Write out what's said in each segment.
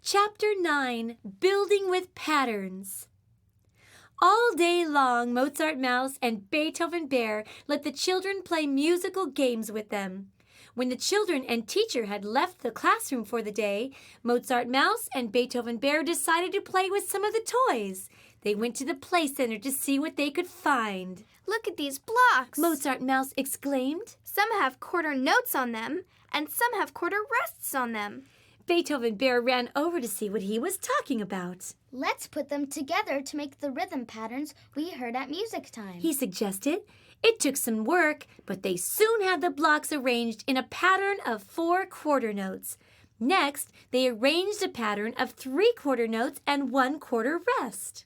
Chapter 9, Building with Patterns. All day long, Mozart Mouse and Beethoven Bear let the children play musical games with them. When the children and teacher had left the classroom for the day, Mozart Mouse and Beethoven Bear decided to play with some of the toys. They went to the play center to see what they could find. Look at these blocks! Mozart Mouse exclaimed. Some have quarter notes on them, and some have quarter rests on them. Beethoven Bear ran over to see what he was talking about. Let's put them together to make the rhythm patterns we heard at music time, he suggested. It took some work, but they soon had the blocks arranged in a pattern of 4 quarter notes. Next, they arranged a pattern of 3 quarter notes and 1 quarter rest.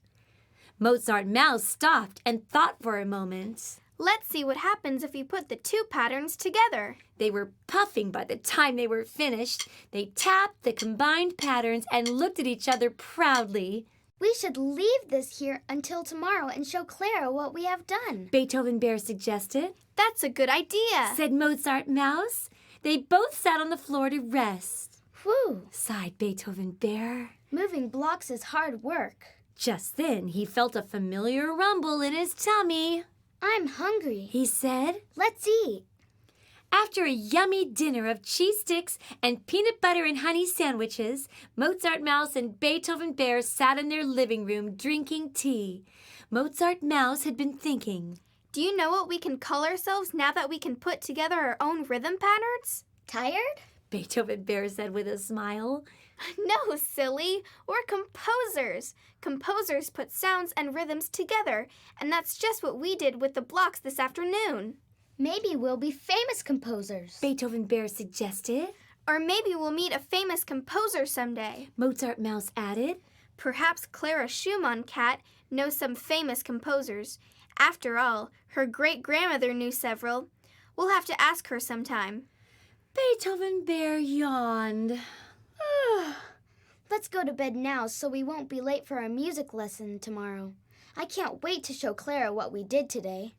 Mozart Mouse stopped and thought for a moment. Let's see what happens if you put the 2 patterns together. They were puffing by the time they were finished. They tapped the combined patterns and looked at each other proudly. We should leave this here until tomorrow and show Clara what we have done, Beethoven Bear suggested. That's a good idea, said Mozart Mouse. They both sat on the floor to rest. Whew, sighed Beethoven Bear. Moving blocks is hard work. Just then, he felt a familiar rumble in his tummy. I'm hungry, he said. Let's eat. After a yummy dinner of cheese sticks and peanut butter and honey sandwiches, Mozart Mouse and Beethoven Bear sat in their living room drinking tea. Mozart Mouse had been thinking. Do you know what we can call ourselves now that we can put together our own rhythm patterns? Tired? Beethoven Bear said with a smile. No, silly. We're composers. Composers put sounds and rhythms together, and that's just what we did with the blocks this afternoon. Maybe we'll be famous composers, Beethoven Bear suggested. Or maybe we'll meet a famous composer someday, Mozart Mouse added. Perhaps Clara Schumann Cat knows some famous composers. After all, her great-grandmother knew several. We'll have to ask her sometime. Beethoven Bear yawned. Let's go to bed now so we won't be late for our music lesson tomorrow. I can't wait to show Clara what we did today.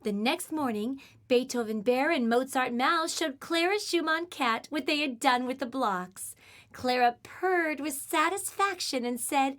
The next morning, Beethoven Bear and Mozart Mouse showed Clara Schumann Cat what they had done with the blocks. Clara purred with satisfaction and said,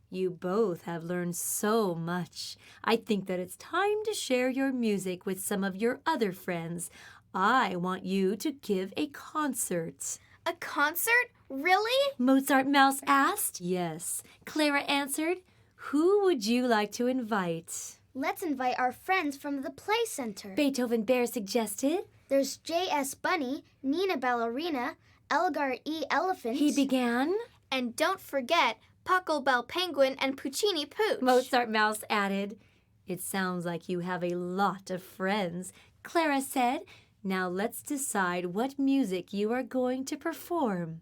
"You both have learned so much. I think that it's time to share your music with some of your other friends. I want you to give a concert." A concert? Really? Mozart Mouse asked. Yes, Clara answered. Who would you like to invite? Let's invite our friends from the play center, Beethoven Bear suggested. There's J.S. Bunny, Nina Ballerina, Elgar E. Elephant, he began. And don't forget Pucklebell Penguin and Puccini Pooch, Mozart Mouse added. It sounds like you have a lot of friends, Clara said. Now let's decide what music you are going to perform.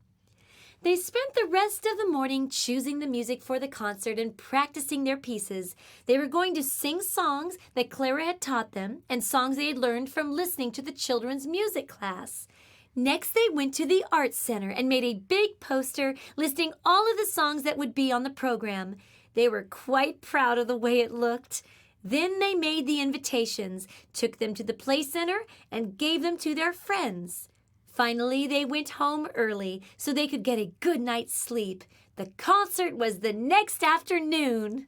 They spent the rest of the morning choosing the music for the concert and practicing their pieces. They were going to sing songs that Clara had taught them and songs they had learned from listening to the children's music class. Next, they went to the Arts Center and made a big poster listing all of the songs that would be on the program. They were quite proud of the way it looked. Then they made the invitations, took them to the play center, and gave them to their friends. Finally, they went home early so they could get a good night's sleep. The concert was the next afternoon.